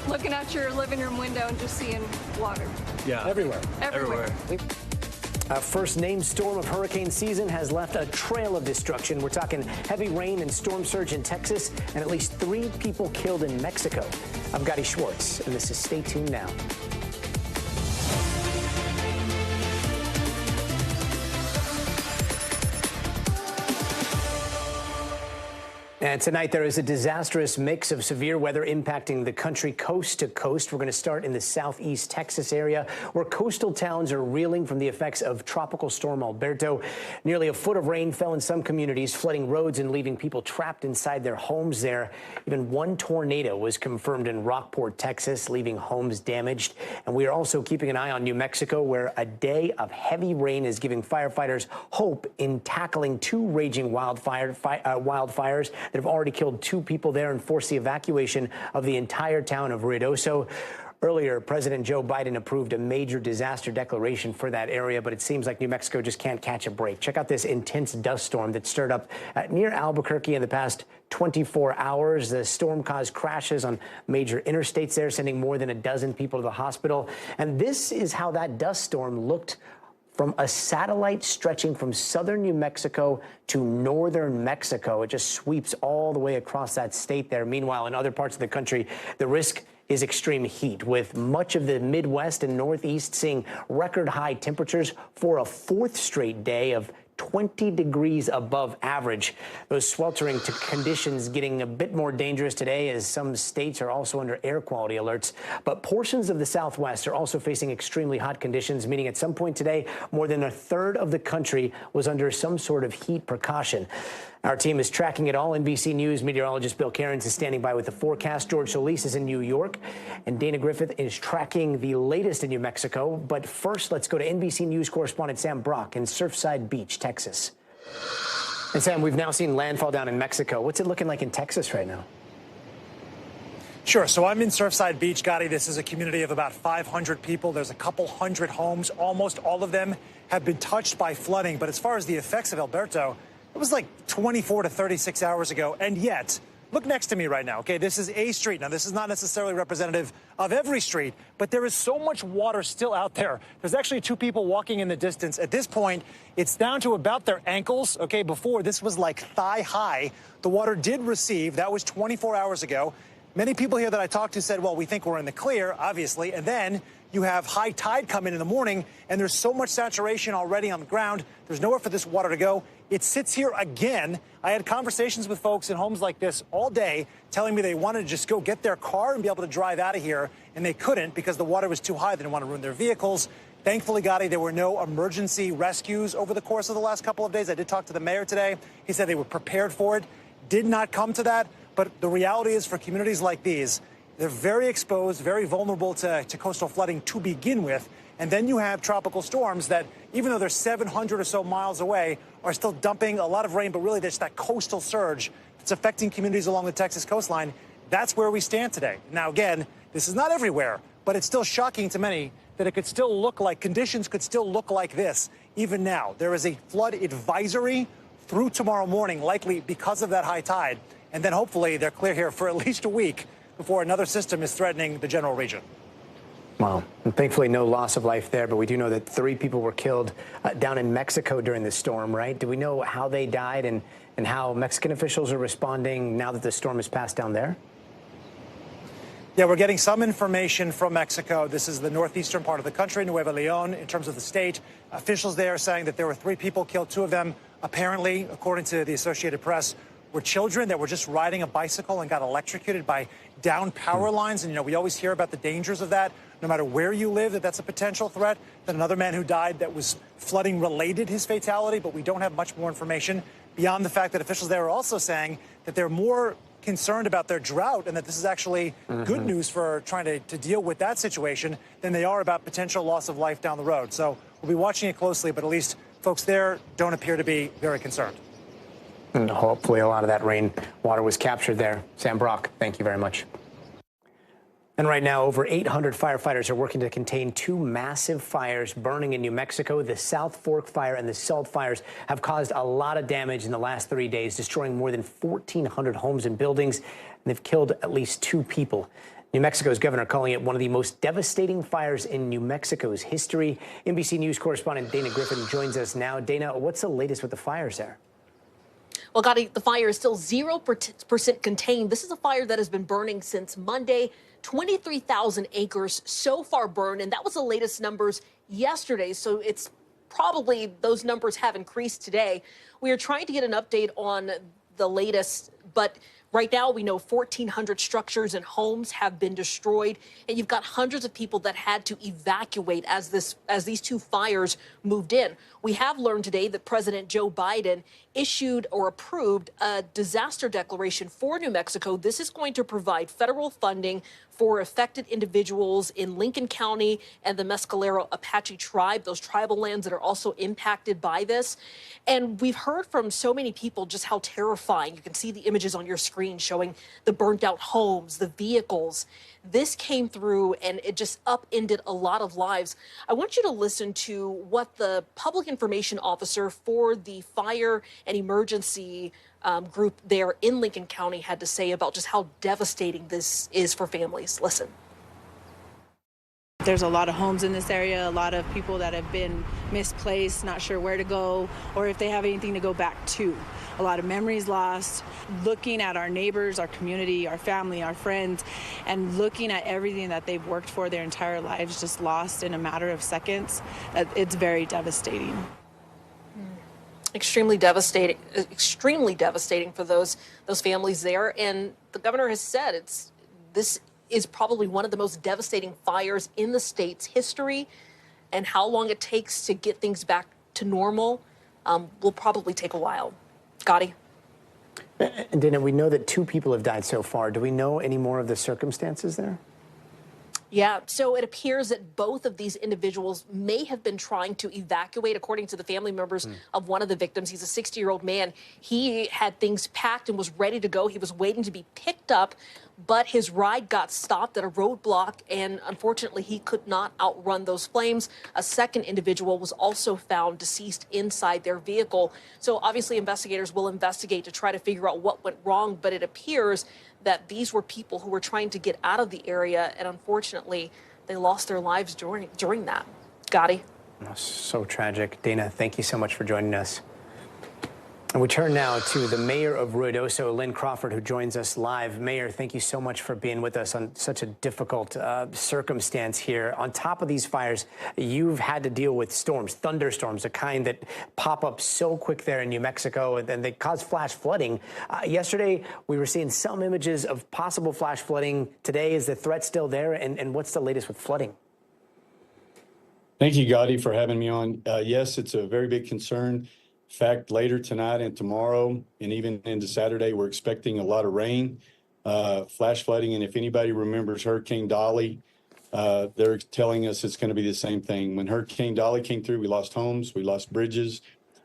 looking out your living room window and just seeing water. Yeah. Everywhere. Everywhere. First named storm of hurricane season has left a trail of destruction. We're talking heavy rain and storm surge in Texas, and at least 3 people killed in Mexico. I'm Gadi Schwartz, and this is Stay Tuned Now. And tonight there is a disastrous mix of severe weather impacting the country coast to coast. We're going to start in the southeast Texas area, where coastal towns are reeling from the effects of Tropical Storm Alberto. Nearly a foot of rain fell in some communities, flooding roads and leaving people trapped inside their homes there. Even one tornado was confirmed in Rockport, Texas, leaving homes damaged. And we are also keeping an eye on New Mexico, where a day of heavy rain is giving firefighters hope in tackling 2 raging wildfires that have already killed 2 people there and forced the evacuation of the entire town of Ruidoso. Earlier, President Joe Biden approved a major disaster declaration for that area, but it seems like New Mexico just can't catch a break. Check out this intense dust storm that stirred up near Albuquerque in the past 24 hours. The storm caused crashes on major interstates there, sending more than a dozen people to the hospital. And this is how that dust storm looked from a satellite stretching from southern New Mexico to northern Mexico. It just sweeps all the way across that state there. Meanwhile, in other parts of the country, the risk is extreme heat, with much of the Midwest and Northeast seeing record high temperatures for a 4th straight day of 20 degrees above average. Those sweltering conditions getting a bit more dangerous today, as some states are also under air quality alerts. But portions of the Southwest are also facing extremely hot conditions, meaning at some point today, more than a third of the country was under some sort of heat precaution. Our team is tracking it all. NBC News meteorologist Bill Cairns is standing by with the forecast. George Solis is in New York, and Dana Griffith is tracking the latest in New Mexico. But first, let's go to NBC News correspondent Sam Brock in Surfside Beach, Texas. And Sam, we've now seen landfall down in Mexico. What's it looking like in Texas right now? Sure. So I'm in Surfside Beach, Gadi. This is a community of about 500 people. There's a couple hundred homes. Almost all of them have been touched by flooding. But as far as the effects of Alberto, it was like 24 to 36 hours ago. And yet, look next to me right now. OK, this is a street. Now, this is not necessarily representative of every street, but there is so much water still out there. There's actually 2 people walking in the distance. At this point, it's down to about their ankles. OK, before this was like thigh high. The water did recede. That was 24 hours ago. Many people here that I talked to said, well, we think we're in the clear, obviously. And then you have high tide come in the morning, and there's so much saturation already on the ground. There's nowhere for this water to go. It sits here again. I had conversations with folks in homes like this all day telling me they wanted to just go get their car and be able to drive out of here, and they couldn't because the water was too high. They didn't want to ruin their vehicles. Thankfully, Gadi, there were no emergency rescues over the course of the last couple of days. I did talk to the mayor today. He said they were prepared for it. Did not come to that. But the reality is, for communities like these, they're very exposed, very vulnerable to coastal flooding to begin with. And then you have tropical storms that, even though they're 700 or so miles away, are still dumping a lot of rain. But really, there's that coastal surge that's affecting communities along the Texas coastline. That's where we stand today. Now, again, this is not everywhere, but it's still shocking to many that it could still look like conditions could still look like this even now. There is a flood advisory through tomorrow morning, likely because of that high tide. And then hopefully they're clear here for at least a week before another system is threatening the general region. Wow. And thankfully, no loss of life there, but we do know that 3 people were killed down in Mexico during the storm, right? Do we know how they died and how Mexican officials are responding now that the storm has passed down there? Yeah, we're getting some information from Mexico. This is the northeastern part of the country, Nuevo Leon, in terms of the state. Officials there are saying that there were 3 people killed. 2 of them, apparently, according to the Associated Press, were children that were just riding a bicycle and got electrocuted by down power lines. And, you know, we always hear about the dangers of that. No matter where you live, that's a potential threat. Then another man who died that was flooding related his fatality, but we don't have much more information beyond the fact that officials there are also saying that they're more concerned about their drought and that this is actually good news for trying to deal with that situation than they are about potential loss of life down the road. So we'll be watching it closely, but at least folks there don't appear to be very concerned. And hopefully a lot of that rain water was captured there. Sam Brock, thank you very much. And right now, over 800 firefighters are working to contain 2 massive fires burning in New Mexico. The South Fork fire and the Salt fires have caused a lot of damage in the last 3 days, destroying more than 1,400 homes and buildings, and they've killed at least 2 people. New Mexico's governor calling it one of the most devastating fires in New Mexico's history. NBC News correspondent Dana Griffin joins us now. Dana, what's the latest with the fires there? Well, Gadi, the fire is still 0% contained. This is a fire that has been burning since Monday. 23,000 acres so far burned, and that was the latest numbers yesterday. So it's probably those numbers have increased today. We are trying to get an update on the latest, but right now we know 1,400 structures and homes have been destroyed, and you've got hundreds of people that had to evacuate as these two fires moved in. We have learned today that President Joe Biden issued or approved a disaster declaration for New Mexico. This is going to provide federal funding for affected individuals in Lincoln County and the Mescalero Apache tribe, those tribal lands that are also impacted by this. And we've heard from so many people just how terrifying. You can see the images on your screen showing the burnt out homes, the vehicles. This came through and it just upended a lot of lives. I want you to listen to what the public information officer for the fire and emergency group there in Lincoln County had to say about just how devastating this is for families. Listen. There's a lot of homes in this area, a lot of people that have been misplaced, not sure where to go or if they have anything to go back to. A lot of memories lost, looking at our neighbors, our community, our family, our friends, and looking at everything that they've worked for their entire lives just lost in a matter of seconds. It's very devastating. Extremely devastating for those families there. And the governor has said this is probably one of the most devastating fires in the state's history, and how long it takes to get things back to normal will probably take a while. Gadi? And Dana, we know that 2 people have died so far. Do we know any more of the circumstances there? Yeah, so it appears that both of these individuals may have been trying to evacuate, according to the family members of one of the victims. He's a 60-year-old man. He had things packed and was ready to go. He was waiting to be picked up, but his ride got stopped at a roadblock, and unfortunately, he could not outrun those flames. A second individual was also found deceased inside their vehicle. So obviously, investigators will investigate to try to figure out what went wrong, but it appears that these were people who were trying to get out of the area, and unfortunately, they lost their lives during that. Gadi? Oh, so tragic. Dana, thank you so much for joining us. And we turn now to the mayor of Ruidoso, Lynn Crawford, who joins us live. Mayor, thank you so much for being with us on such a difficult circumstance here. On top of these fires, you've had to deal with storms, thunderstorms, a kind that pop up so quick there in New Mexico, and they cause flash flooding. Yesterday, we were seeing some images of possible flash flooding. Today, is the threat still there? And what's the latest with flooding? Thank you, Gadi, for having me on. Yes, it's a very big concern. In fact, later tonight and tomorrow, and even into Saturday, we're expecting a lot of rain, flash flooding. And if anybody remembers Hurricane Dolly, they're telling us it's going to be the same thing. When Hurricane Dolly came through, we lost homes, we lost bridges.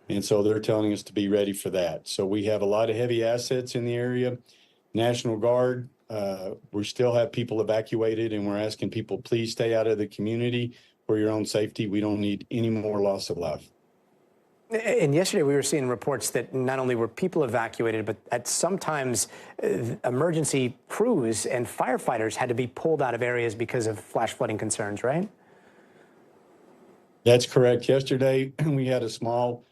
And so they're telling us to be ready for that. So we have a lot of heavy assets in the area. National Guard, we still have people evacuated, and we're asking people, please stay out of the community for your own safety. We don't need any more loss of life. And yesterday we were seeing reports that not only were people evacuated, but at sometimes emergency crews and firefighters had to be pulled out of areas because of flash flooding concerns, right? That's correct. Yesterday we had a small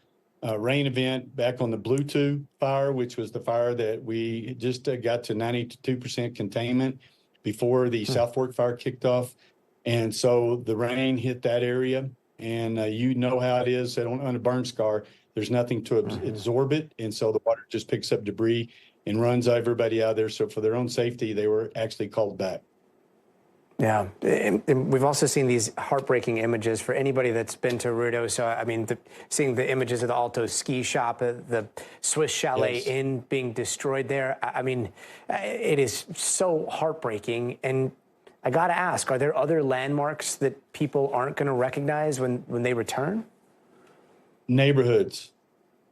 rain event back on the Bluetooth fire, which was the fire that we just got to 92% containment before the South Fork fire kicked off. And so the rain hit that area. And you know how it is on a burn scar, there's nothing to absorb it. And so the water just picks up debris and runs everybody out of there. So for their own safety, they were actually called back. Yeah. And we've also seen these heartbreaking images for anybody that's been to Ruidoso. I mean, seeing the images of the Alto ski shop, the Swiss Chalet Inn being destroyed there. I mean, it is so heartbreaking. And I got to ask, are there other landmarks that people aren't going to recognize when they return? Neighborhoods,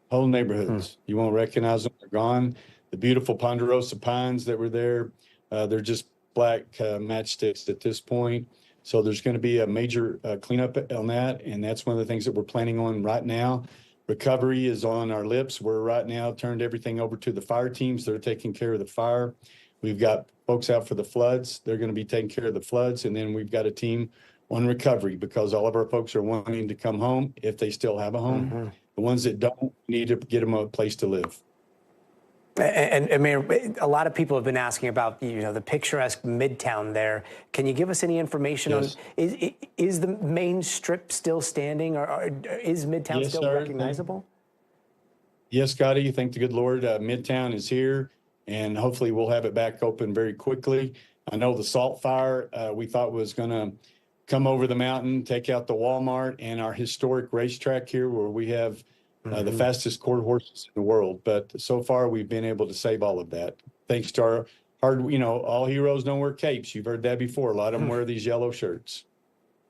whole neighborhoods. You won't recognize them. They're gone. The beautiful Ponderosa pines that were there, they're just black matchsticks at this point. So there's going to be a major cleanup on that. And that's one of the things that we're planning on right now. Recovery is on our lips. We're right now turned everything over to the fire teams that are taking care of the fire. We've got folks out for the floods. They're going to be taking care of the floods. And then we've got a team on recovery because all of our folks are wanting to come home if they still have a home. The ones that don't, need to get them a place to live. And Mayor, a lot of people have been asking about, the picturesque Midtown there. Can you give us any information on, is the main strip still standing, or is Midtown still recognizable? Yes, Gadi, thank the good Lord. Midtown is here, and hopefully we'll have it back open very quickly. I know the salt fire we thought was going to come over the mountain, take out the Walmart and our historic racetrack here where we have the fastest quarter horses in the world. But so far, we've been able to save all of that. Thanks to our hard, all heroes don't wear capes. You've heard that before. A lot of them wear these yellow shirts.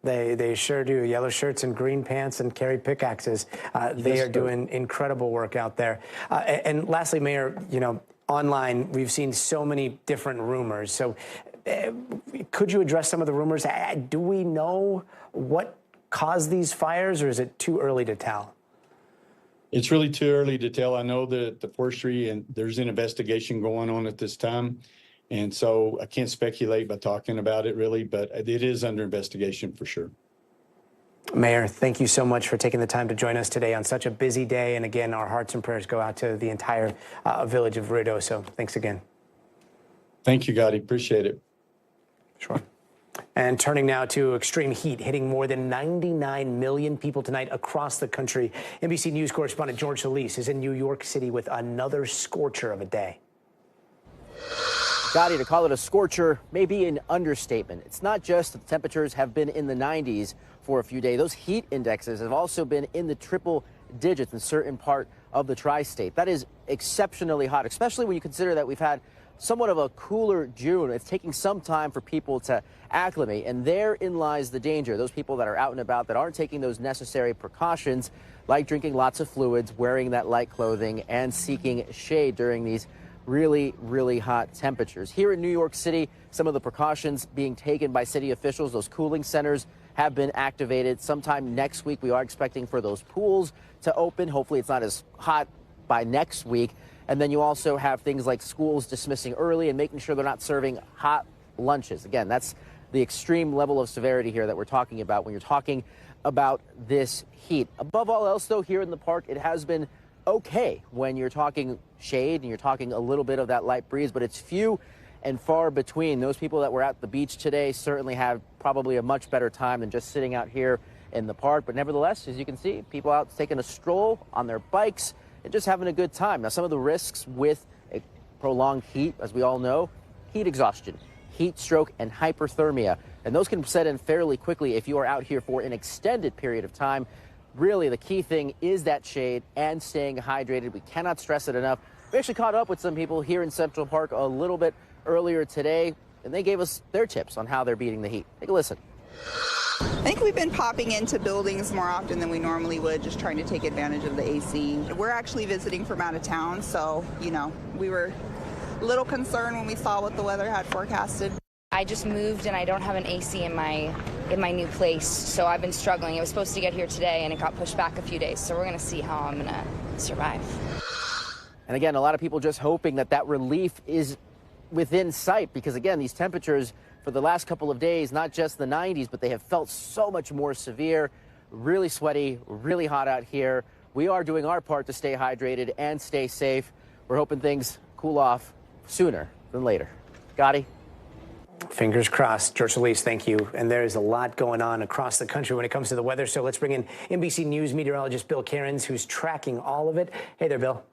They sure do. Yellow shirts and green pants and carry pickaxes. They are doing incredible work out there. And lastly, Mayor, online, we've seen so many different rumors. So could you address some of the rumors? Do we know what caused these fires, or is it too early to tell? It's really too early to tell. I know that the forestry and there's an investigation going on at this time. And so I can't speculate by talking about it really, but it is under investigation for sure. Mayor, thank you so much for taking the time to join us today on such a busy day. And again, our hearts and prayers go out to the entire village of Ruidoso. Thanks again. Thank you, Gadi. Appreciate it. Sure. And turning now to extreme heat hitting more than 99 million people tonight across the country. NBC News correspondent George Solis is in New York City with another scorcher of a day. Gadi, to call it a scorcher may be an understatement. It's not just that the temperatures have been in the 90s for a few days. Those heat indexes have also been in the triple digits in certain part of the tri-state. That is exceptionally hot, especially when you consider that we've had somewhat of a cooler June. It's taking some time for people to acclimate, and therein lies the danger. Those people that are out and about that aren't taking those necessary precautions, like drinking lots of fluids, wearing that light clothing, and seeking shade during these really, really hot temperatures. Here in New York City, some of the precautions being taken by city officials, those cooling centers have been activated. Sometime next week, we are expecting for those pools to open. Hopefully it's not as hot by next week. And then you also have things like schools dismissing early and making sure they're not serving hot lunches. Again, that's the extreme level of severity here that we're talking about when you're talking about this heat. Above all else, though, here in the park, it has been okay when you're talking shade and you're talking a little bit of that light breeze, but it's few and far between. Those people that were at the beach today certainly have probably a much better time than just sitting out here in the park. But nevertheless, as you can see, people out taking a stroll on their bikes and just having a good time. Now, some of the risks with a prolonged heat, as we all know, heat exhaustion, heat stroke, and hyperthermia. And those can set in fairly quickly if you are out here for an extended period of time. Really, the key thing is that shade and staying hydrated. We cannot stress it enough. We actually caught up with some people here in Central Park a little bit earlier today, and they gave us their tips on how they're beating the heat. Take a listen. I think we've been popping into buildings more often than we normally would, just trying to take advantage of the AC. We're actually visiting from out of town, so, we were a little concerned when we saw what the weather had forecasted. I just moved and I don't have an AC in my new place, so I've been struggling. It was supposed to get here today and it got pushed back a few days, so we're going to see how I'm going to survive. And again, a lot of people just hoping that relief is within sight because, again, these temperatures for the last couple of days, not just the 90s, but they have felt so much more severe, really sweaty, really hot out here. We are doing our part to stay hydrated and stay safe. We're hoping things cool off sooner than later. Gadi? Fingers crossed. George Solis, thank you. And there is a lot going on across the country when it comes to the weather. So let's bring in NBC News meteorologist Bill Cairns, who's tracking all of it. Hey there, Bill.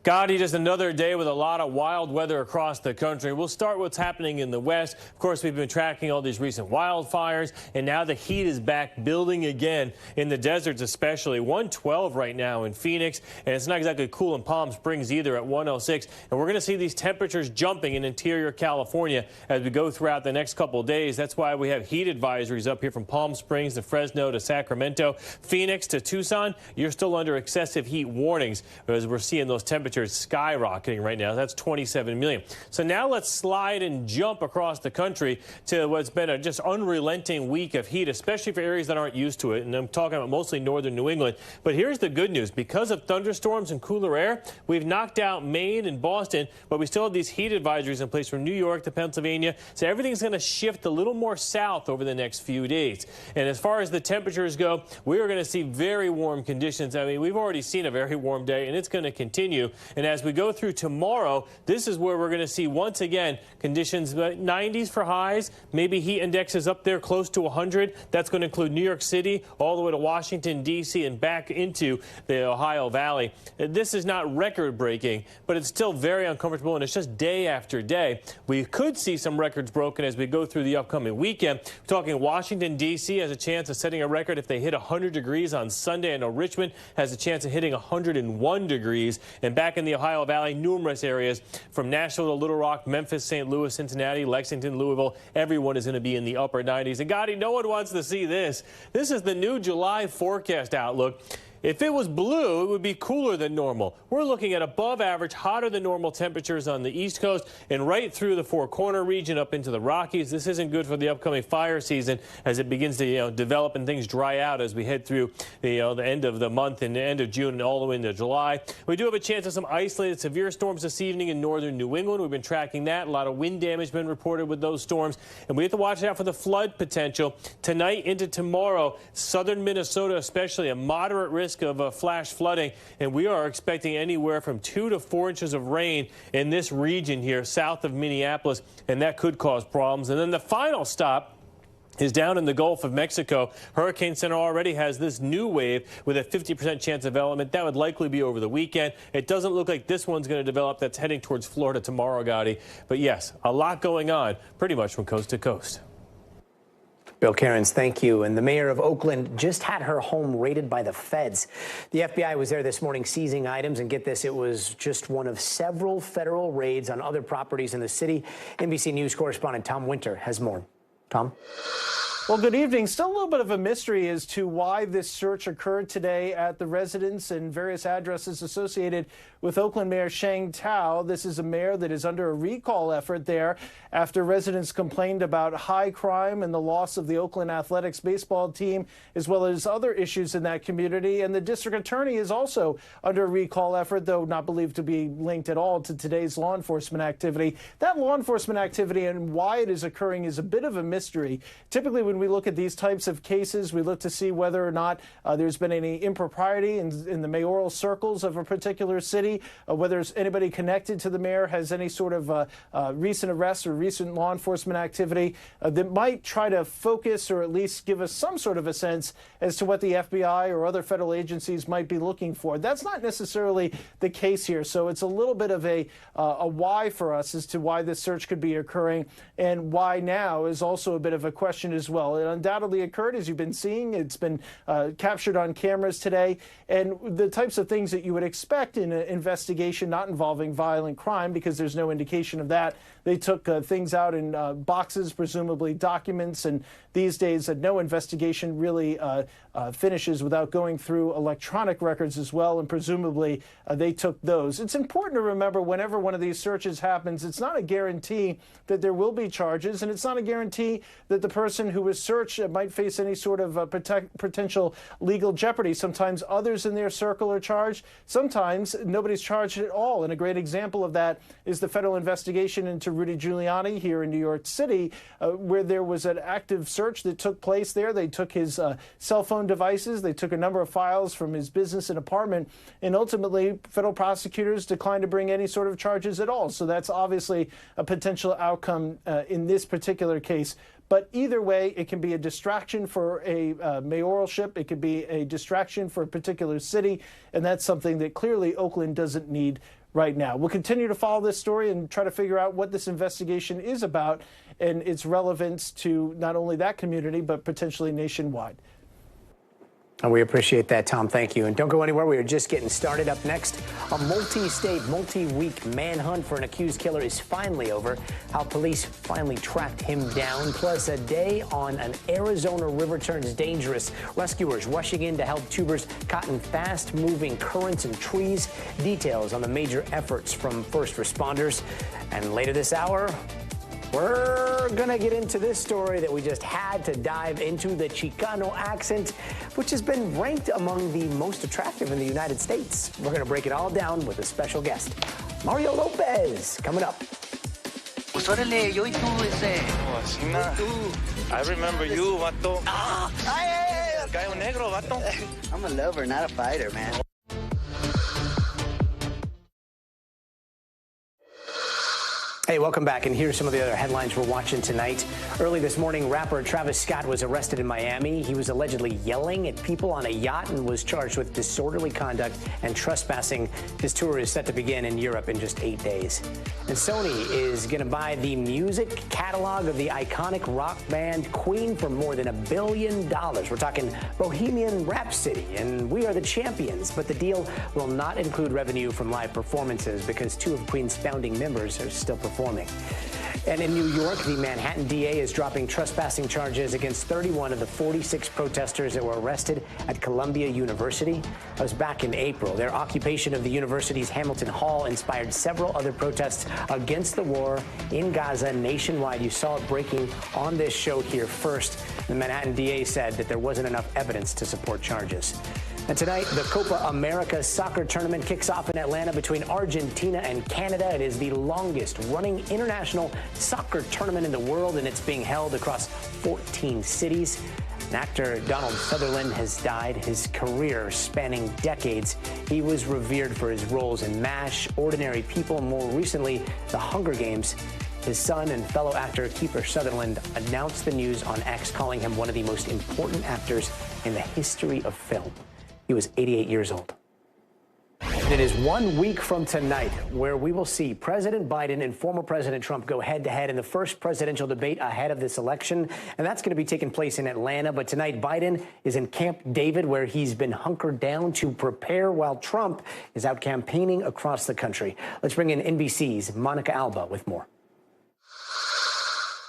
Gadi, just another day with a lot of wild weather across the country. We'll start what's happening in the west. Of course, we've been tracking all these recent wildfires, and now the heat is back building again in the deserts, especially 112 right now in Phoenix, and it's not exactly cool in Palm Springs either at 106. And we're going to see these temperatures jumping in interior California as we go throughout the next couple of days. That's why we have heat advisories up here from Palm Springs to Fresno to Sacramento, Phoenix to Tucson. You're still under excessive heat warnings as we're seeing those temperatures temperatures skyrocketing right now. That's 27 million. So now let's slide and jump across the country to what's been a just unrelenting week of heat, especially for areas that aren't used to it. And I'm talking about mostly northern New England. But here's the good news. Because of thunderstorms and cooler air, we've knocked out Maine and Boston, but we still have these heat advisories in place from New York to Pennsylvania. So everything's going to shift a little more south over the next few days. And as far as the temperatures go, we are going to see very warm conditions. I mean, we've already seen a very warm day, and it's going to continue. And as we go through tomorrow, this is where we're going to see once again conditions 90s for highs, maybe heat indexes up there close to 100. That's going to include New York City all the way to Washington, D.C. and back into the Ohio Valley. This is not record breaking, but it's still very uncomfortable, and it's just day after day. We could see some records broken as we go through the upcoming weekend. We're talking Washington, D.C. has a chance of setting a record if they hit 100 degrees on Sunday. I know Richmond has a chance of hitting 101 degrees. And back in the Ohio Valley, numerous areas from Nashville to Little Rock, Memphis, St. Louis, Cincinnati, Lexington, Louisville, everyone is going to be in the upper 90s. And Gadi, no one wants to see this. This is the new July forecast outlook. If it was blue, it would be cooler than normal. We're looking at above average, hotter than normal temperatures on the East Coast and right through the Four Corner region up into the Rockies. This isn't good for the upcoming fire season as it begins to develop and things dry out as we head through the end of the month and the end of June and all the way into July. We do have a chance of some isolated severe storms this evening in northern New England. We've been tracking that. A lot of wind damage been reported with those storms. And we have to watch out for the flood potential tonight into tomorrow. Southern Minnesota, especially a moderate risk of flash flooding, and we are expecting anywhere from 2 to 4 inches of rain in this region here south of Minneapolis, and that could cause problems. And then the final stop is down in the Gulf of Mexico. Hurricane Center already has this new wave with a 50% chance of development. That would likely be over the weekend. It doesn't look like this one's going to develop. That's heading towards Florida tomorrow, Gadi. But yes, a lot going on pretty much from coast to coast. Bill Cairns, thank you. And the mayor of Oakland just had her home raided by the feds. The FBI was there this morning seizing items, and get this, it was just one of several federal raids on other properties in the city. NBC News correspondent Tom Winter has more. Tom? Well, good evening. Still a little bit of a mystery as to why this search occurred today at the residence and various addresses associated with Oakland Mayor Sheng Thao. This is a mayor that is under a recall effort there after residents complained about high crime and the loss of the Oakland Athletics baseball team, as well as other issues in that community. And the district attorney is also under a recall effort, though not believed to be linked at all to today's law enforcement activity. That law enforcement activity and why it is occurring is a bit of a mystery. Typically, when we look at these types of cases, we look to see whether or not there's been any impropriety in the mayoral circles of a particular city, whether anybody connected to the mayor has any sort of recent arrests or recent law enforcement activity that might try to focus or at least give us some sort of a sense as to what the FBI or other federal agencies might be looking for. That's not necessarily the case here. So it's a little bit of a why for us as to why this search could be occurring, and why now is also a bit of a question as well. It undoubtedly occurred, as you've been seeing. It's been captured on cameras today, and the types of things that you would expect in an investigation not involving violent crime, because there's no indication of that. They took things out in boxes, presumably documents, and these days no investigation really finishes without going through electronic records as well, and presumably they took those. It's important to remember whenever one of these searches happens, it's not a guarantee that there will be charges, and it's not a guarantee that the person who was searched might face any sort of potential legal jeopardy. Sometimes others in their circle are charged. Sometimes nobody's charged at all. And a great example of that is the federal investigation into Rudy Giuliani here in New York City, where there was an active search that took place there. They took his cell phone devices. They took a number of files from his business and apartment. And ultimately, federal prosecutors declined to bring any sort of charges at all. So that's obviously a potential outcome in this particular case. But either way, it can be a distraction for a mayoralship. It could be a distraction for a particular city. And that's something that clearly Oakland doesn't need right now. We'll continue to follow this story and try to figure out what this investigation is about and its relevance to not only that community, but potentially nationwide. And we appreciate that, Tom. Thank you. And don't go anywhere. We are just getting started. Up next, a multi-state, multi-week manhunt for an accused killer is finally over. How police finally tracked him down. Plus, a day on an Arizona river turns dangerous. Rescuers rushing in to help tubers caught in fast-moving currents and trees. Details on the major efforts from first responders. And later this hour, we're going to get into this story that we just had to dive into, the Chicano accent, which has been ranked among the most attractive in the United States. We're going to break it all down with a special guest, Mario Lopez, coming up. Pues órale, yo y tú, ese. Oh, así na. I remember you, vato. Ah, ay, Gallo negro, vato. I'm a lover, not a fighter, man. Hey, welcome back, and here's some of the other headlines we're watching tonight. Early this morning, rapper Travis Scott was arrested in Miami. He was allegedly yelling at people on a yacht and was charged with disorderly conduct and trespassing. His tour is set to begin in Europe in just 8 days. And Sony is going to buy the music catalog of the iconic rock band Queen for more than $1 billion. We're talking Bohemian Rhapsody, and We Are the Champions. But the deal will not include revenue from live performances because 2 of Queen's founding members are still performing. And in New York, the Manhattan DA is dropping trespassing charges against 31 of the 46 protesters that were arrested at Columbia University. That was back in April. Their occupation of the university's Hamilton Hall inspired several other protests against the war in Gaza nationwide. You saw it breaking on this show here first. The Manhattan DA said that there wasn't enough evidence to support charges. And tonight, the Copa America soccer tournament kicks off in Atlanta between Argentina and Canada. It is the longest running international soccer tournament in the world, and it's being held across 14 cities. And actor Donald Sutherland has died, his career spanning decades. He was revered for his roles in MASH, Ordinary People, and more recently, The Hunger Games. His son and fellow actor Kiefer Sutherland announced the news on X, calling him one of the most important actors in the history of film. He was 88 years old. And it is 1 week from tonight where we will see President Biden and former President Trump go head-to-head in the first presidential debate ahead of this election. And that's going to be taking place in Atlanta. But tonight, Biden is in Camp David, where he's been hunkered down to prepare while Trump is out campaigning across the country. Let's bring in NBC's Monica Alba with more.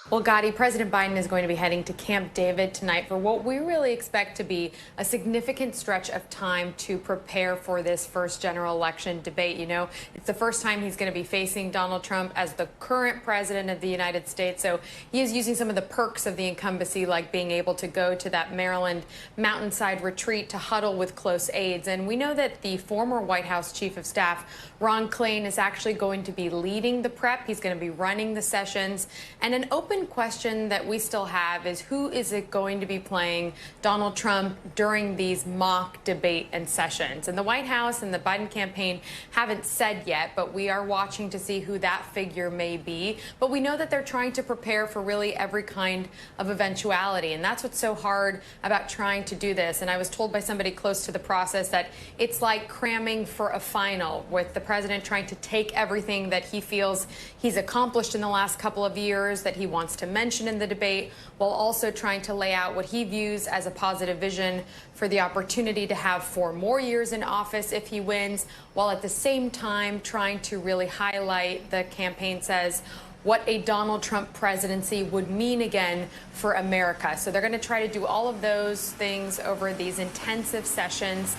Well, Gadi, President Biden is going to be heading to Camp David tonight for what we really expect to be a significant stretch of time to prepare for this first general election debate. You know, it's the first time he's going to be facing Donald Trump as the current president of the United States. So he is using some of the perks of the incumbency, like being able to go to that Maryland mountainside retreat to huddle with close aides. And we know that the former White House Chief of Staff, Ron Klain, is actually going to be leading the prep. He's going to be running the sessions. And an open question that we still have is, who is it going to be playing Donald Trump during these mock debate and sessions? And the White House and the Biden campaign haven't said yet, but we are watching to see who that figure may be. But we know that they're trying to prepare for really every kind of eventuality. And that's what's so hard about trying to do this. And I was told by somebody close to the process that it's like cramming for a final, with the president trying to take everything that he feels he's accomplished in the last couple of years that he wants to mention in the debate, while also trying to lay out what he views as a positive vision for the opportunity to have 4 more years in office if he wins, while at the same time trying to really highlight, the campaign says, what a Donald Trump presidency would mean again for America. So they're going to try to do all of those things over these intensive sessions.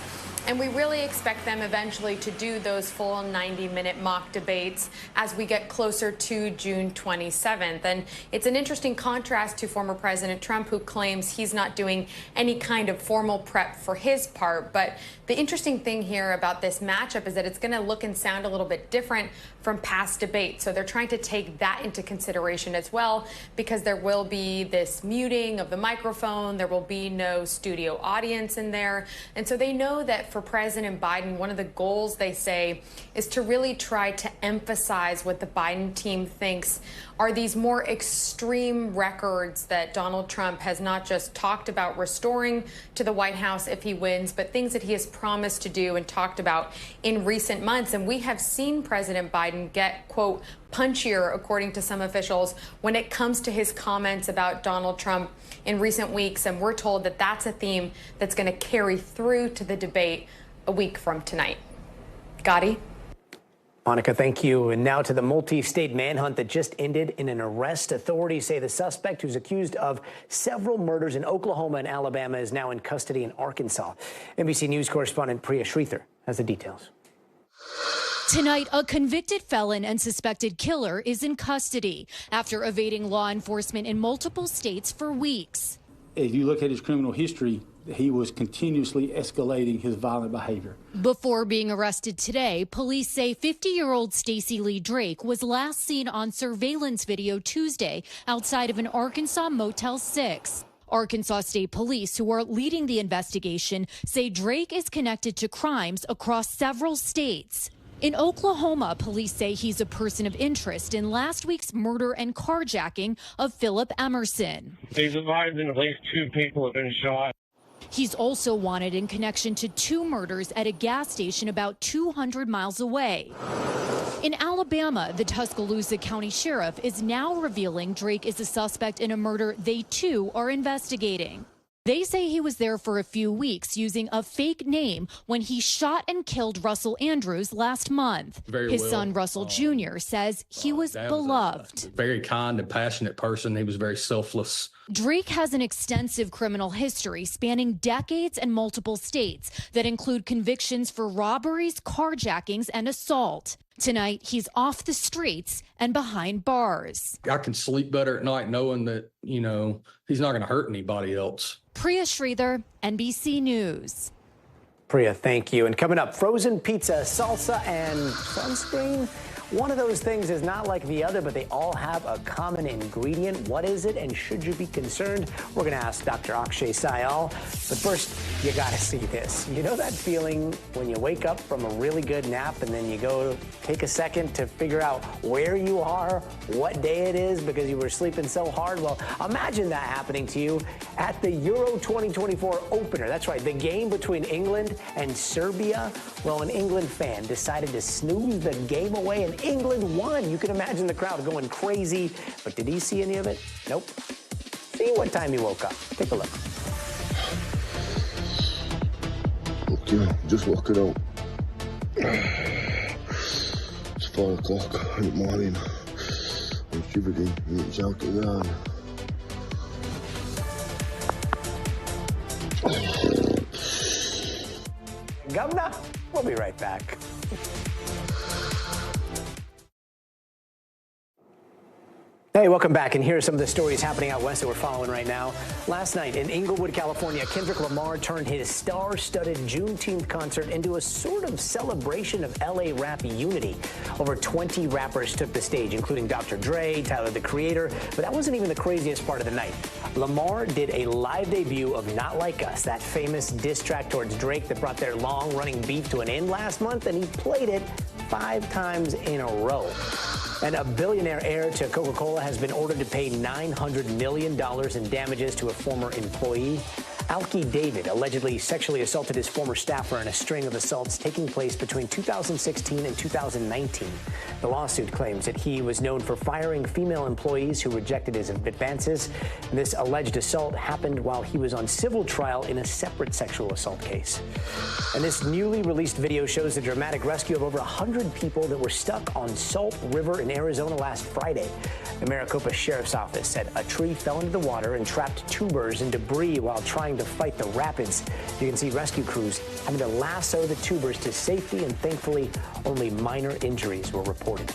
And we really expect them eventually to do those full 90-minute mock debates as we get closer to June 27th. And it's an interesting contrast to former President Trump, who claims he's not doing any kind of formal prep for his part. But the interesting thing here about this matchup is that it's going to look and sound a little bit different from past debates. So they're trying to take that into consideration as well, because there will be this muting of the microphone. There will be no studio audience in there. And so they know that for President Biden, one of the goals, they say, is to really try to emphasize what the Biden team thinks are these more extreme records that Donald Trump has not just talked about restoring to the White House if he wins, but things that he has promised to do and talked about in recent months. And we have seen President Biden get, quote, punchier, according to some officials, when it comes to his comments about Donald Trump in recent weeks. And we're told that that's a theme that's going to carry through to the debate a week from tonight. Gadi? Monica, thank you. And now to the multi-state manhunt that just ended in an arrest. Authorities say the suspect, who's accused of several murders in Oklahoma and Alabama, is now in custody in Arkansas. NBC News correspondent Priya Sridhar has the details. Tonight, a convicted felon and suspected killer is in custody after evading law enforcement in multiple states for weeks. If you look at his criminal history, he was continuously escalating his violent behavior. Before being arrested today, police say 50-year-old Stacey Lee Drake was last seen on surveillance video Tuesday outside of an Arkansas Motel 6. Arkansas State Police, who are leading the investigation, say Drake is connected to crimes across several states. In Oklahoma, police say he's a person of interest in last week's murder and carjacking of Philip Emerson. He's advised at least 2 people have been shot. He's also wanted in connection to 2 murders at a gas station about 200 miles away. In Alabama, the Tuscaloosa County Sheriff is now revealing Drake is a suspect in a murder they too are investigating. They say he was there for a few weeks using a fake name when he shot and killed Russell Andrews last month. His son, Russell Jr., says he was beloved. A very kind and passionate person. He was very selfless. Drake has an extensive criminal history spanning decades and multiple states that include convictions for robberies, carjackings, and assault. Tonight, he's off the streets and behind bars. I can sleep better at night knowing that, you know, he's not going to hurt anybody else. Priya Sridhar, NBC News. Priya, thank you. And coming up, frozen pizza, salsa, and sunscreen. One of those things is not like the other, but they all have a common ingredient. What is it, and should you be concerned? We're going to ask Dr. Akshay Syal. But first, you got to see this. You know that feeling when you wake up from a really good nap and then you go take a second to figure out where you are, what day it is, because you were sleeping so hard? Well, imagine that happening to you at the Euro 2024 opener. That's right, the game between England and Serbia. Well, an England fan decided to snooze the game away, and England won. You can imagine the crowd going crazy. But did he see any of it? Nope. See what time he woke up. Take a look. Okay, just woke it up. It's 4 o'clock in the morning. I'm shivering. It's out again. Governor, we'll be right back. Hey, welcome back, and here are some of the stories happening out west that we're following right now. Last night in Inglewood, California, Kendrick Lamar turned his star-studded Juneteenth concert into a sort of celebration of LA rap unity. Over 20 rappers took the stage, including Dr. Dre, Tyler, the Creator, but that wasn't even the craziest part of the night. Lamar did a live debut of Not Like Us, that famous diss track towards Drake that brought their long-running beef to an end last month, and he played it 5 times in a row. And a billionaire heir to Coca-Cola has been ordered to pay $900 million in damages to a former employee. Alki David allegedly sexually assaulted his former staffer in a string of assaults taking place between 2016 and 2019. The lawsuit claims that he was known for firing female employees who rejected his advances. This alleged assault happened while he was on civil trial in a separate sexual assault case. And this newly released video shows the dramatic rescue of over 100 people that were stuck on Salt River in Arizona last Friday. The Maricopa Sheriff's Office said a tree fell into the water and trapped tubers and debris while trying to fight the rapids. You can see rescue crews having to lasso the tubers to safety, and thankfully only minor injuries were reported.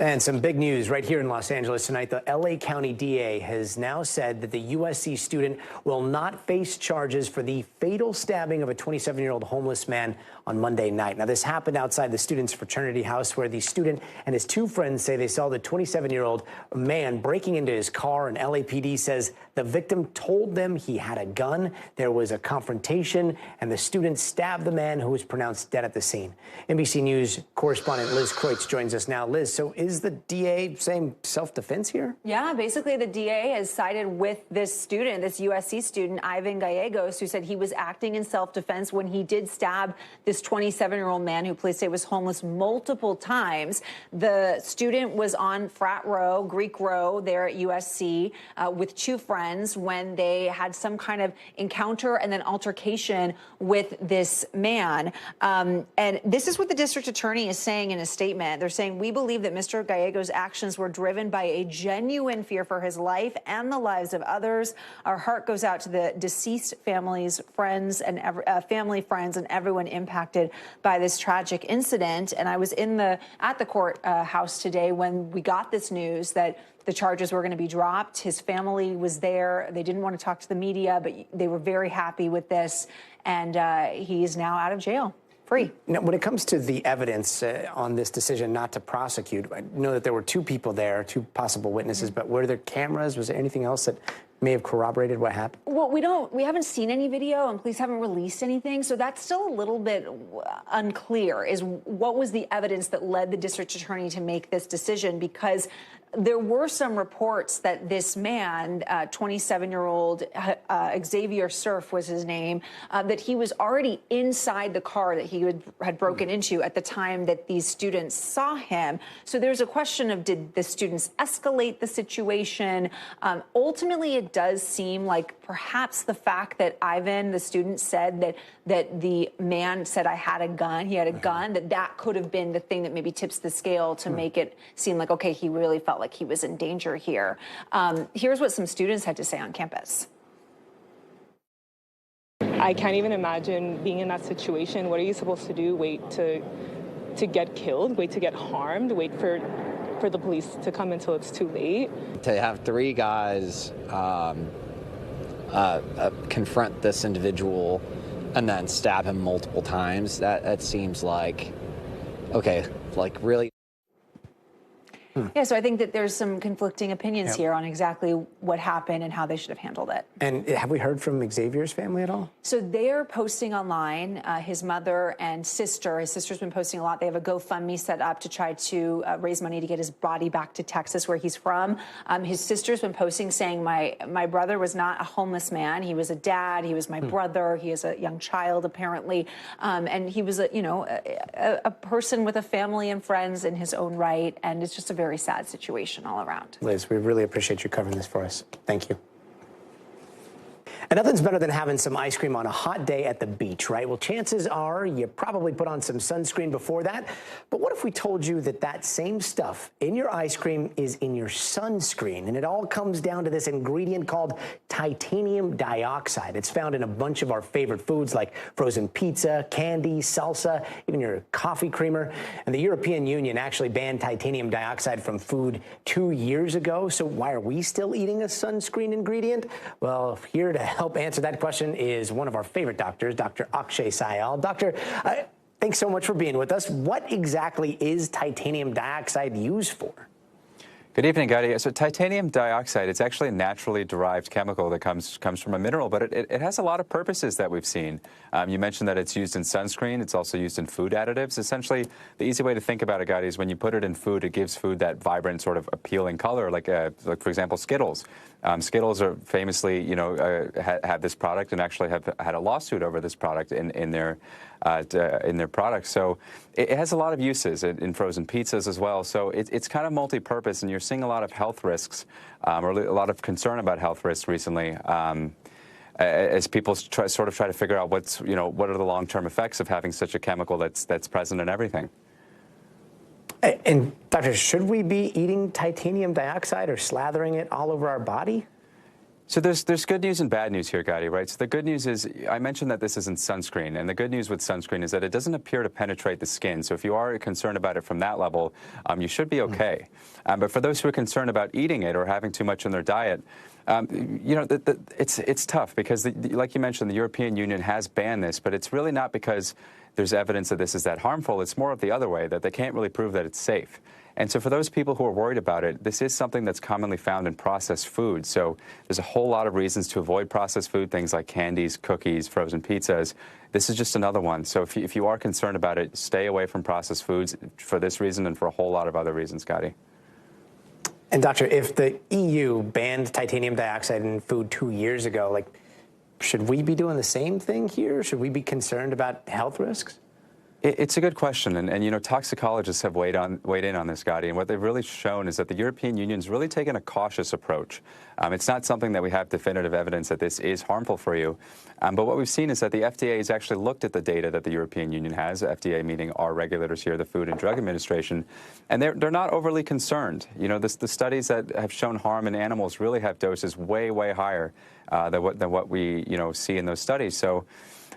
And some big news right here in Los Angeles tonight. The LA County DA has now said that the USC student will not face charges for the fatal stabbing of a 27-year-old homeless man on Monday night. Now, this happened outside the student's fraternity house, where the student and his 2 friends say they saw the 27-year-old man breaking into his car, and LAPD says the victim told them he had a gun. There was a confrontation, and the student stabbed the man, who was pronounced dead at the scene. NBC News correspondent Liz Kreutz joins us now. Liz, so is is the DA saying self-defense here? Yeah, basically the DA has sided with this student, this USC student, Ivan Gallegos, who said he was acting in self-defense when he did stab this 27-year-old man who police say was homeless multiple times. The student was on frat row, Greek row there at USC with two friends when they had some kind of encounter and then altercation with this man. And this is what the district attorney is saying in a statement. They're saying, we believe that Mr. Gallegos' actions were driven by a genuine fear for his life and the lives of others. Our heart goes out to the deceased families, friends, and family, friends, and everyone impacted by this tragic incident. And I was at the courthouse today when we got this news that the charges were going to be dropped. His family was there. They didn't want to talk to the media, but they were very happy with this. And he is now out of jail, free. Now, when it comes to the evidence on this decision not to prosecute, I know that there were two people there, two possible witnesses, but were there cameras? Was there anything else that may have corroborated what happened? Well, we haven't seen any video, and police haven't released anything, so that's still a little bit unclear, is what was the evidence that led the district attorney to make this decision, because there were some reports that this man, 27-year-old Xavier Surf was his name, that he was already inside the car that he had broken into at the time that these students saw him. So there's a question of, did the students escalate the situation? Ultimately, it does seem like perhaps the fact that Ivan, the student, said that the man said, I had a gun, he had a gun, that could have been the thing that maybe tips the scale to make it seem like, okay, he really felt like he was in danger here. Here's what some students had to say on campus. I can't even imagine being in that situation. What are you supposed to do? Wait to get killed? Wait to get harmed? Wait for the police to come until it's too late? To have three guys confront this individual and then stab him multiple times, that seems like, okay, like really. Yeah, so I think that there's some conflicting opinions here on exactly what happened and how they should have handled it. And have we heard from Xavier's family at all? So they're posting online, his mother and sister. His sister's been posting a lot. They have a GoFundMe set up to try to raise money to get his body back to Texas, where he's from. His sister's been posting saying, my brother was not a homeless man. He was a dad. He was my brother. He is a young child, apparently. And he was, a person with a family and friends in his own right. And it's just a very sad situation all around. Liz, we really appreciate you covering this for us. Thank you. And nothing's better than having some ice cream on a hot day at the beach, right? Well, chances are you probably put on some sunscreen before that. But what if we told you that that same stuff in your ice cream is in your sunscreen? And it all comes down to this ingredient called titanium dioxide. It's found in a bunch of our favorite foods like frozen pizza, candy, salsa, even your coffee creamer. And the European Union actually banned titanium dioxide from food 2 years ago. So why are we still eating a sunscreen ingredient? Well, here to help answer that question is one of our favorite doctors, Dr. Akshay Syal. Doctor, thanks so much for being with us. What exactly is titanium dioxide used for? Good evening, Gadi. So titanium dioxide, it's actually a naturally derived chemical that comes from a mineral, but it has a lot of purposes that we've seen. You mentioned that it's used in sunscreen. It's also used in food additives. Essentially, the easy way to think about it, Gadi, is when you put it in food, it gives food that vibrant, sort of appealing color, like for example, Skittles. Skittles are famously, have this product and actually have had a lawsuit over this product in their products. So it has a lot of uses in frozen pizzas as well. So it's kind of multi-purpose, and you're seeing a lot of health risks, or a lot of concern about health risks recently, as people try to figure out what are the long-term effects of having such a chemical that's present in everything. And doctor, should we be eating titanium dioxide or slathering it all over our body? So there's good news and bad news here, Gadi, right? So the good news is, I mentioned that this isn't sunscreen, and the good news with sunscreen is that it doesn't appear to penetrate the skin. So if you are concerned about it from that level, you should be okay. But for those who are concerned about eating it or having too much in their diet, it's tough because, like you mentioned, the European Union has banned this, but it's really not because there's evidence that this is that harmful. It's more of the other way, that they can't really prove that it's safe. And so for those people who are worried about it, this is something that's commonly found in processed food. So there's a whole lot of reasons to avoid processed food, things like candies, cookies, frozen pizzas. This is just another one. So if you are concerned about it, stay away from processed foods for this reason and for a whole lot of other reasons, Gadi. And Doctor, if the EU banned titanium dioxide in food 2 years ago, like, should we be doing the same thing here? Should we be concerned about health risks? It's a good question, and you know, toxicologists have weighed in on this, Gadi, and what they've really shown is that the European Union's really taken a cautious approach. It's not something that we have definitive evidence that this is harmful for you, but what we've seen is that the FDA has actually looked at the data that the European Union has, the FDA meaning our regulators here, the Food and Drug Administration, and they're not overly concerned. You know, the studies that have shown harm in animals really have doses way higher than what we see in those studies. So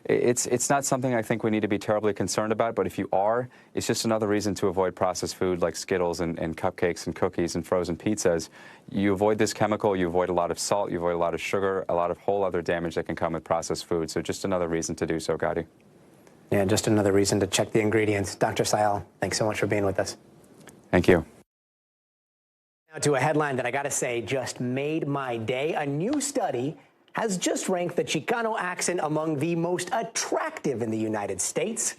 it's not something I think we need to be terribly concerned about, but if you are, it's just another reason to avoid processed food like Skittles and cupcakes and cookies and frozen pizzas. You avoid this chemical, you avoid a lot of salt, you avoid a lot of sugar, a lot of whole other damage that can come with processed food. So just another reason to do so, Gadi. Yeah, just another reason to check the ingredients. Dr. Sayal, thanks so much for being with us. Thank you. Now to a headline that I got to say just made my day. A new study has just ranked the Chicano accent among the most attractive in the United States.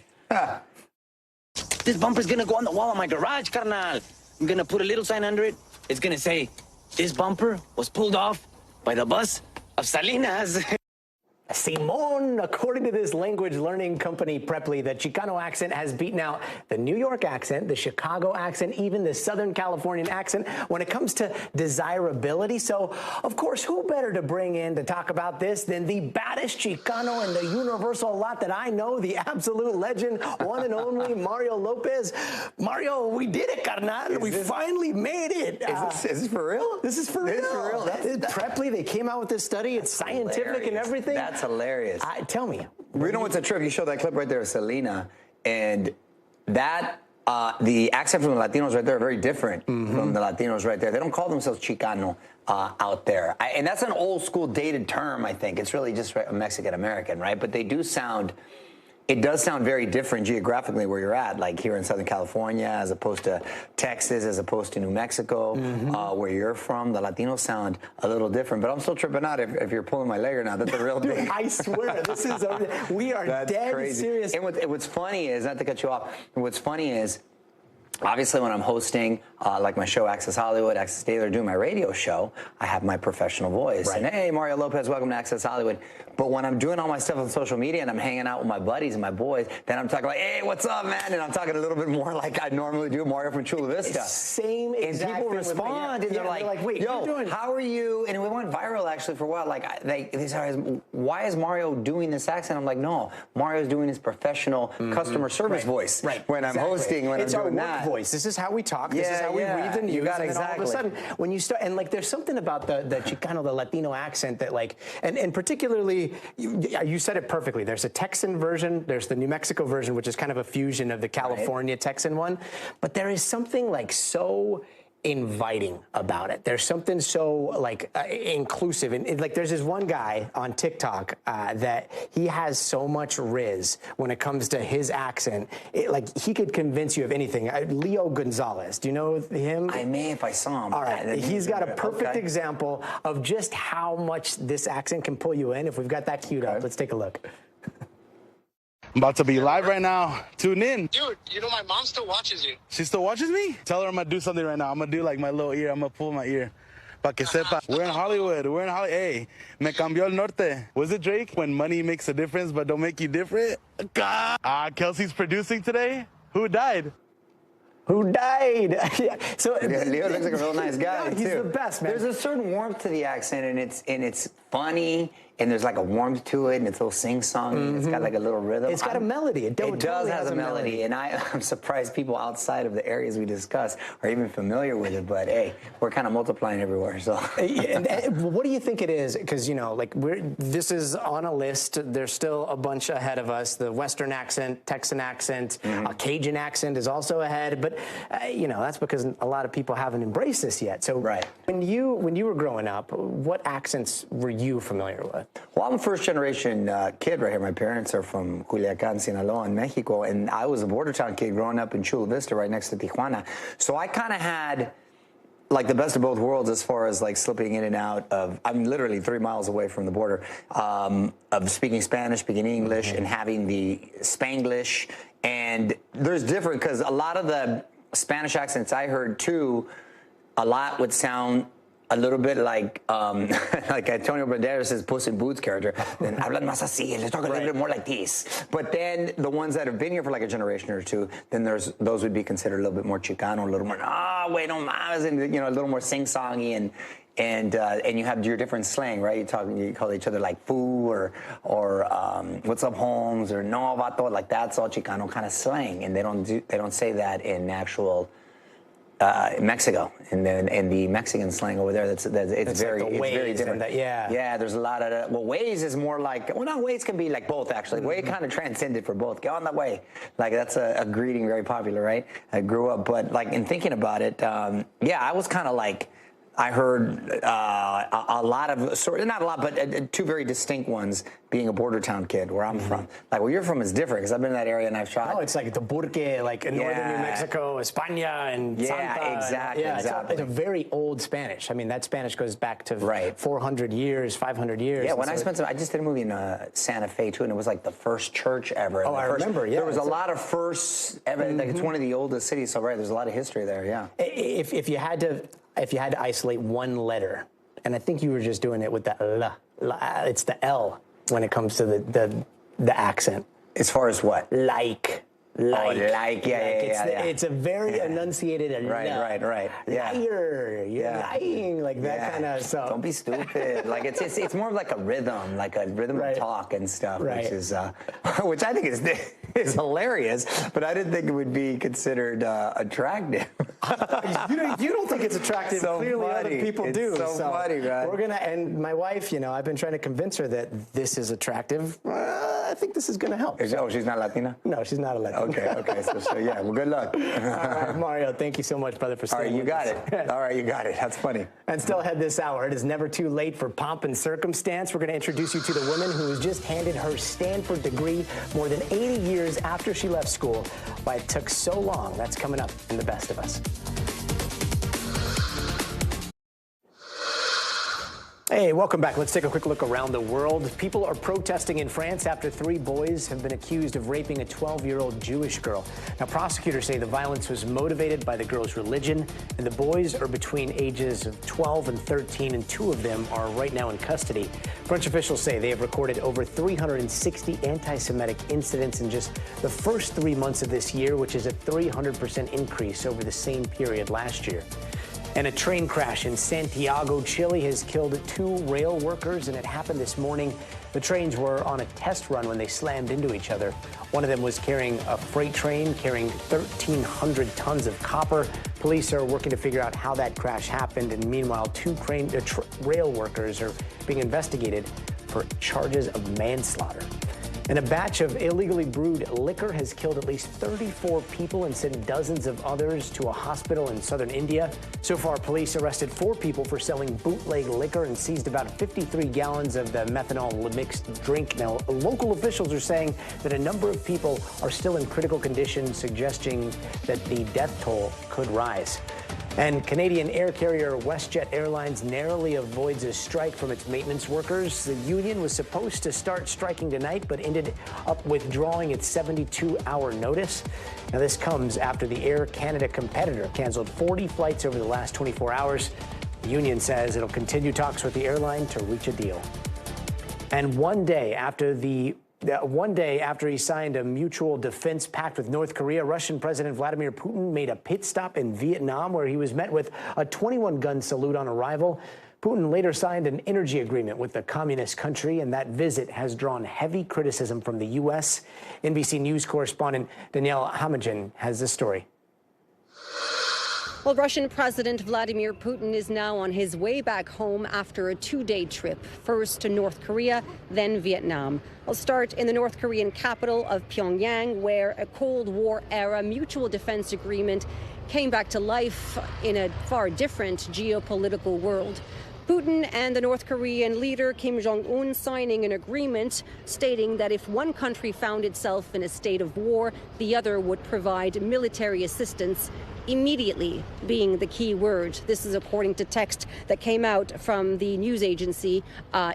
This bumper's gonna go on the wall of my garage, carnal. I'm gonna put a little sign under it. It's gonna say, this bumper was pulled off by the bus of Salinas. Simon, according to this language learning company Preply, the Chicano accent has beaten out the New York accent, the Chicago accent, even the Southern Californian accent when it comes to desirability. So, of course, who better to bring in to talk about this than the baddest Chicano in the universal lot that I know, the absolute legend, one and only Mario Lopez. Mario, we did it, carnal. We finally made it. Is this for real? This is for real. This is for real. Preply, they came out with this study. It's scientific hilarious. and everything. That's hilarious. Tell me. You know what's a trip? You showed that clip right there of Selena, and that the accent from the Latinos right there are very different from the Latinos right there. They don't call themselves Chicano out there. And that's an old school dated term, I think. It's really just a Mexican-American, right? But they do sound... It does sound very different geographically where you're at, like here in Southern California, as opposed to Texas, as opposed to New Mexico, where you're from. The Latinos sound a little different, but I'm still tripping out if you're pulling my leg or not. That's a real thing. I swear, this is we are dead crazy. Serious. And what's funny is, not to cut you off, what's funny is, obviously, when I'm hosting, like my show, Access Hollywood, Access Daily, doing my radio show, I have my professional voice. Right. And, hey, Mario Lopez, welcome to Access Hollywood. But when I'm doing all my stuff on social media and I'm hanging out with my buddies and my boys, then I'm talking like, hey, what's up, man? And I'm talking a little bit more like I normally do, Mario from Chula Vista. Same exact And people thing respond, and they're like, wait, yo, how are you? And we went viral, actually, for a while. Like, they said, why is Mario doing this accent? I'm like, no, Mario's doing his professional customer service voice when I'm hosting, when it's I'm doing our work that. voice. This is how we talk. This is how we read the news. You got and then all of a exactly. sudden, when you start, and like, there's something about the Chicano, the Latino accent that like, and particularly, you said it perfectly. There's a Texan version. There's the New Mexico version, which is kind of a fusion of the California Texan one. But there is something like so inviting about it. There's something so like inclusive, and like there's this one guy on TikTok that he has so much riz when it comes to his accent. Like he could convince you of anything. Leo Gonzalez, do you know him? I may if I saw him. All right, he's got a perfect example of just how much this accent can pull you in. If we've got that queued up, let's take a look. I'm about to be live right now. Tune in. Dude, you know my mom still watches you. She still watches me? Tell her I'm gonna do something right now. I'm gonna do like my little ear. I'm gonna pull my ear. Pa que sepa. We're in Hollywood. We're in Hollywood. Hey, me cambió el norte. Was it Drake? When money makes a difference but don't make you different? Kelsey's producing today? Who died? Who died? So Leo looks like a real nice guy, he's too. the best, man. There's a certain warmth to the accent, and it's funny, and there's like a warmth to it, and it's a little sing-song. It's got like a little rhythm. It's got a melody. It does totally have a melody, and I'm surprised people outside of the areas we discuss are even familiar with it. But hey, we're kind of multiplying everywhere. So, and what do you think it is? Because like this is on a list. There's still a bunch ahead of us. The Western accent, Texan accent, Cajun accent is also ahead. But that's because a lot of people haven't embraced this yet. So when you were growing up, what accents were you familiar with? Well, I'm a first-generation kid right here. My parents are from Culiacan, Sinaloa, in Mexico, and I was a border town kid growing up in Chula Vista, right next to Tijuana. So I kind of had like the best of both worlds as far as like slipping in and out of, I'm literally 3 miles away from the border, of speaking Spanish, speaking English, and having the Spanglish. And there's different, because a lot of the Spanish accents I heard too, a lot would sound a little bit like Antonio Banderas' Puss in Boots character. Then hablan más así, they talk a little bit more like this. But then the ones that have been here for like a generation or two, then those would be considered a little bit more Chicano, a little more, wait, no mames, and a little more sing-songy, and you have your different slang, right? You call each other like foo or what's up, Holmes, or no vato, like that's all Chicano kind of slang, and they don't say that in actual Mexico, and then in the Mexican slang over there, it's very different. Yeah, there's a lot of ways is more like, well, no, ways can be like both actually. Way kind of transcended for both. Get on that way, like that's a greeting very popular, right? I grew up, but like in thinking about it, I was kind of like, I heard a lot of, not a lot, but two very distinct ones, being a border town kid where I'm from. Like where you're from is different, because I've been in that area and I've shot. Oh, it's like the Burque, like in northern New Mexico, España, and Santa. Exactly. It's a very old Spanish. I mean, that Spanish goes back to 400 years, 500 years. Yeah, when I just did a movie in Santa Fe too, and it was like the first church ever. Oh, I remember, There was a lot of firsts ever, like it's one of the oldest cities, so there's a lot of history there, yeah. If you had to isolate one letter, and I think you were just doing it with the it's the L when it comes to the accent. As far as what? Like. It's a very enunciated. Right. Yeah. Liar, you're lying, like that kind of stuff. Don't be stupid. Like it's more of like a rhythm of talk and stuff, which I think is hilarious. But I didn't think it would be considered attractive. You don't think it's attractive? So clearly, funny. other people do. So funny, man. We're gonna, and my wife, I've been trying to convince her that this is attractive. I think this is gonna help. Oh, she's not Latina? No, she's not a Latina. Okay. So yeah, well, good luck. All right, Mario, thank you so much, brother, for staying with us. All right, you got it. That's funny. And still ahead this hour, it is never too late for pomp and circumstance. We're going to introduce you to the woman who was just handed her Stanford degree more than 80 years after she left school. Why it took so long. That's coming up in The Best of Us. Hey, welcome back. Let's take a quick look around the world. People are protesting in France after 3 boys have been accused of raping a 12-year-old Jewish girl. Now, prosecutors say the violence was motivated by the girl's religion, and the boys are between ages of 12 and 13, and 2 of them are right now in custody. French officials say they have recorded over 360 anti-Semitic incidents in just the first 3 months of this year, which is a 300% increase over the same period last year. And a train crash in Santiago, Chile has killed 2 rail workers, and it happened this morning. The trains were on a test run when they slammed into each other. One of them was carrying a freight train carrying 1,300 tons of copper. Police are working to figure out how that crash happened, and meanwhile, 2 rail workers are being investigated for charges of manslaughter. And a batch of illegally brewed liquor has killed at least 34 people and sent dozens of others to a hospital in southern India. So far, police arrested 4 people for selling bootleg liquor and seized about 53 gallons of the methanol-mixed drink. Now, local officials are saying that a number of people are still in critical condition, suggesting that the death toll could rise. And Canadian air carrier WestJet Airlines narrowly avoids a strike from its maintenance workers. The union was supposed to start striking tonight, but ended up withdrawing its 72-hour notice. Now, this comes after the Air Canada competitor canceled 40 flights over the last 24 hours. The union says it'll continue talks with the airline to reach a deal. And one day after he signed a mutual defense pact with North Korea, Russian President Vladimir Putin made a pit stop in Vietnam, where he was met with a 21-gun salute on arrival. Putin later signed an energy agreement with the communist country, and that visit has drawn heavy criticism from the U.S. NBC News correspondent Danielle Hamajan has this story. Well, Russian President Vladimir Putin is now on his way back home after a 2-day trip, first to North Korea, then Vietnam. I'll start in the North Korean capital of Pyongyang, where a Cold War-era mutual defense agreement came back to life in a far different geopolitical world. Putin and the North Korean leader Kim Jong-un signing an agreement stating that if one country found itself in a state of war, the other would provide military assistance immediately, being the key word. This is according to text that came out from the news agency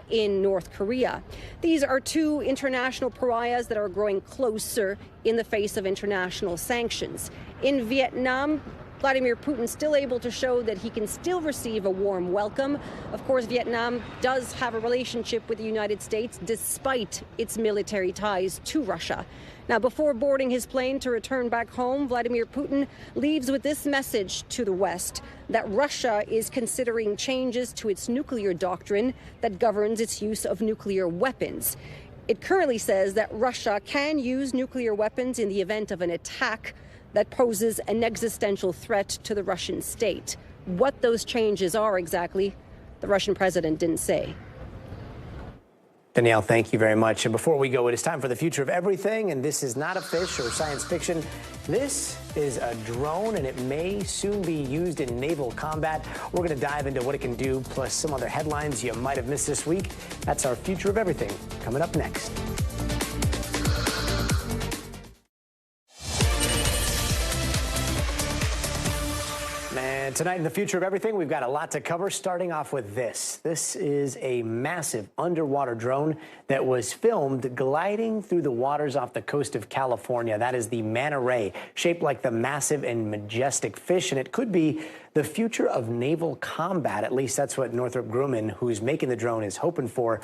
in North Korea. These are two international pariahs that are growing closer in the face of international sanctions. In Vietnam, Vladimir Putin still able to show that he can still receive a warm welcome. Of course, Vietnam does have a relationship with the United States despite its military ties to Russia. Now, before boarding his plane to return back home, Vladimir Putin leaves with this message to the West that Russia is considering changes to its nuclear doctrine that governs its use of nuclear weapons. It currently says that Russia can use nuclear weapons in the event of an attack that poses an existential threat to the Russian state. What those changes are exactly, the Russian president didn't say. Danielle, thank you very much. And before we go, it is time for the future of everything. And this is not a fish or science fiction. This is a drone, and it may soon be used in naval combat. We're going to dive into what it can do, plus some other headlines you might have missed this week. That's our future of everything coming up next. And tonight in the future of everything, we've got a lot to cover, starting off with this. This is a massive underwater drone that was filmed gliding through the waters off the coast of California. That is the manta ray, shaped like the massive and majestic fish, and it could be the future of naval combat. At least that's what Northrop Grumman, who's making the drone, is hoping for.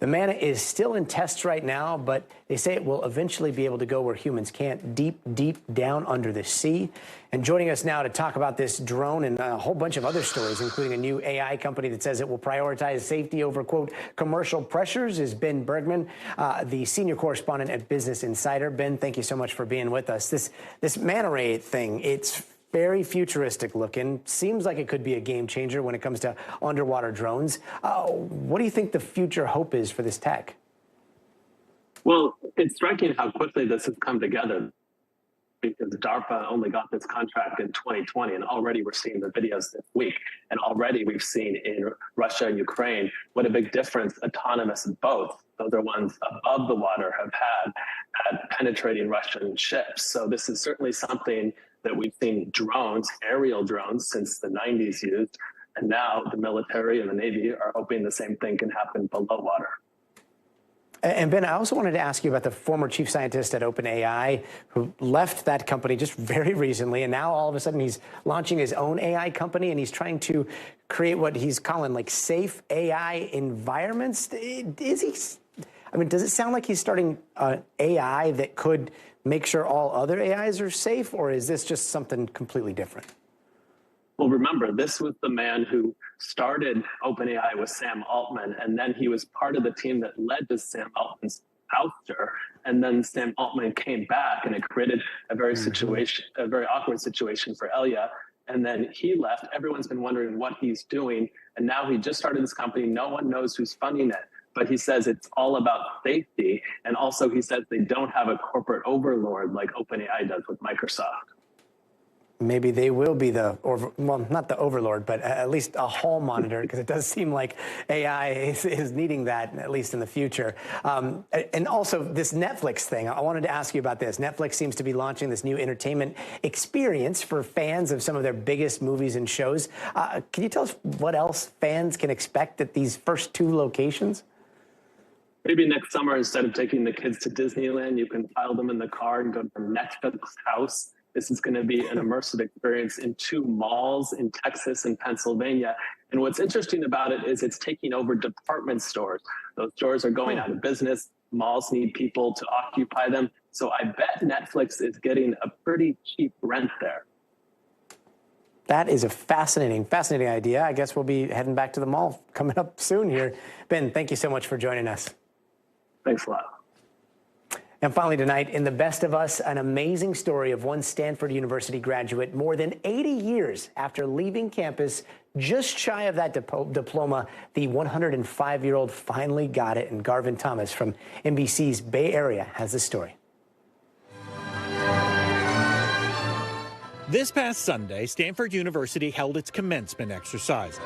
The manta is still in tests right now, but they say it will eventually be able to go where humans can't, deep, deep down under the sea. And joining us now to talk about this drone and a whole bunch of other stories, including a new AI company that says it will prioritize safety over, quote, commercial pressures, is Ben Bergman, the senior correspondent at Business Insider. Ben, thank you so much for being with us. This manta ray thing, it's very futuristic looking. Seems like it could be a game changer when it comes to underwater drones. What do you think the future hope is for this tech? Well, it's striking how quickly this has come together, because DARPA only got this contract in 2020, and already we're seeing the videos this week. And already we've seen in Russia and Ukraine what a big difference autonomous boats, those are ones above the water, have had at penetrating Russian ships. So this is certainly something that we've seen drones, aerial drones, since the 90s used. And now the military and the Navy are hoping the same thing can happen below water. And Ben, I also wanted to ask you about the former chief scientist at OpenAI who left that company just very recently. And now all of a sudden he's launching his own AI company, and he's trying to create what he's calling like safe AI environments. Is he? I mean, does it sound like he's starting an AI that could make sure all other AIs are safe, or is this just something completely different? Well, remember, this was the man who started OpenAI with Sam Altman, and then he was part of the team that led to Sam Altman's ouster. And then Sam Altman came back, and it created a very awkward situation for Elia. And then he left. Everyone's been wondering what he's doing. And now he just started this company. No one knows who's funding it. But he says it's all about safety. And also he says they don't have a corporate overlord like OpenAI does with Microsoft. Maybe they will be well, not the overlord, but at least a hall monitor, because it does seem like AI is needing that, at least in the future. And also this Netflix thing, I wanted to ask you about this. Netflix seems to be launching this new entertainment experience for fans of some of their biggest movies and shows. Can you tell us what else fans can expect at these first two locations? Maybe next summer, instead of taking the kids to Disneyland, you can file them in the car and go to Netflix house. This is going to be an immersive experience in two malls in Texas and Pennsylvania. And what's interesting about it is it's taking over department stores. Those stores are going out of business. Malls need people to occupy them. So I bet Netflix is getting a pretty cheap rent there. That is a fascinating idea. I guess we'll be heading back to the mall coming up soon here. Ben, thank you so much for joining us. Thanks a lot. And finally tonight, in The Best of Us, an amazing story of one Stanford University graduate more than 80 years after leaving campus, just shy of that diploma, the 105-year-old finally got it. And Garvin Thomas from NBC's Bay Area has the story. This past Sunday, Stanford University held its commencement exercise.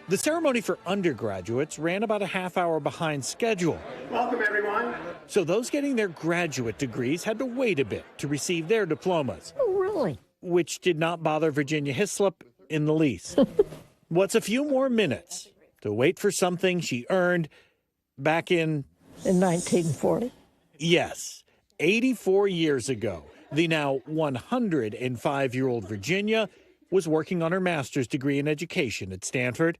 The ceremony for undergraduates ran about a half hour behind schedule. Welcome, everyone. So those getting their graduate degrees had to wait a bit to receive their diplomas. Oh, really? Which did not bother Virginia Hislop in the least. What's a few more minutes to wait for something she earned back in 1940. Yes, 84 years ago. The now 105-year-old Virginia was working on her master's degree in education at Stanford.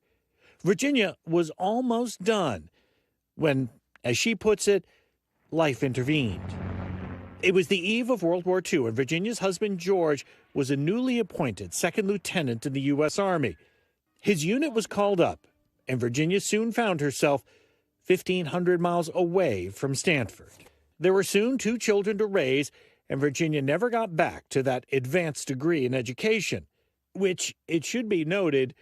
Virginia was almost done when, as she puts it, life intervened. It was the eve of World War II, and Virginia's husband, George, was a newly appointed second lieutenant in the U.S. Army. His unit was called up, and Virginia soon found herself 1,500 miles away from Stanford. There were soon 2 children to raise, and Virginia never got back to that advanced degree in education, which, it should be noted,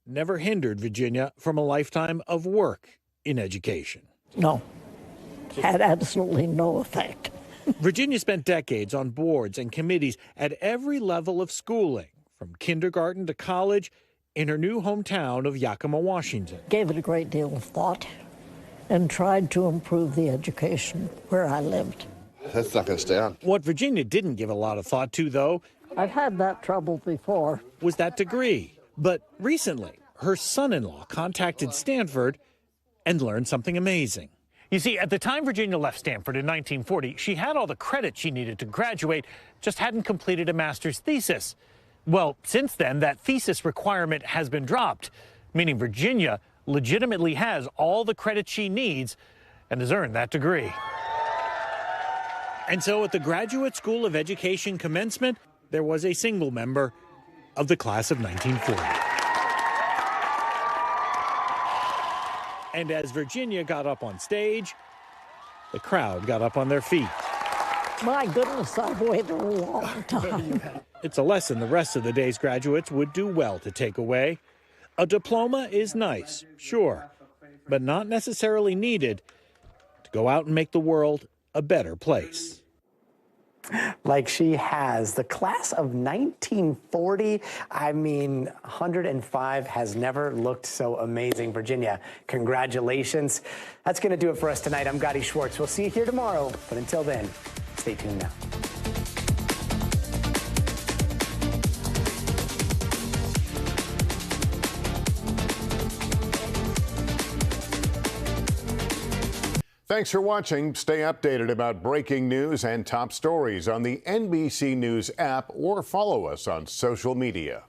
never hindered Virginia from a lifetime of work in education. No, had absolutely no effect. Virginia spent decades on boards and committees at every level of schooling, from kindergarten to college, in her new hometown of Yakima, Washington. Gave it a great deal of thought and tried to improve the education where I lived. That's not going to stay on. What Virginia didn't give a lot of thought to, though, I've had that trouble before, was that degree. But recently, her son-in-law contacted Stanford and learned something amazing. You see, at the time Virginia left Stanford in 1940, she had all the credit she needed to graduate, just hadn't completed a master's thesis. Well, since then, that thesis requirement has been dropped, meaning Virginia legitimately has all the credit she needs and has earned that degree. And so at the Graduate School of Education commencement, there was a single member of the class of 1940. And as Virginia got up on stage, the crowd got up on their feet. My goodness, I've waited a long time. It's a lesson the rest of the day's graduates would do well to take away. A diploma is nice, sure, but not necessarily needed to go out and make the world a better place. Like she has. The class of 1940, I mean, 105 has never looked so amazing. Virginia, congratulations. That's going to do it for us tonight. I'm Gadi Schwartz. We'll see you here tomorrow. But until then, stay tuned now. Thanks for watching. Stay updated about breaking news and top stories on the NBC News app or follow us on social media.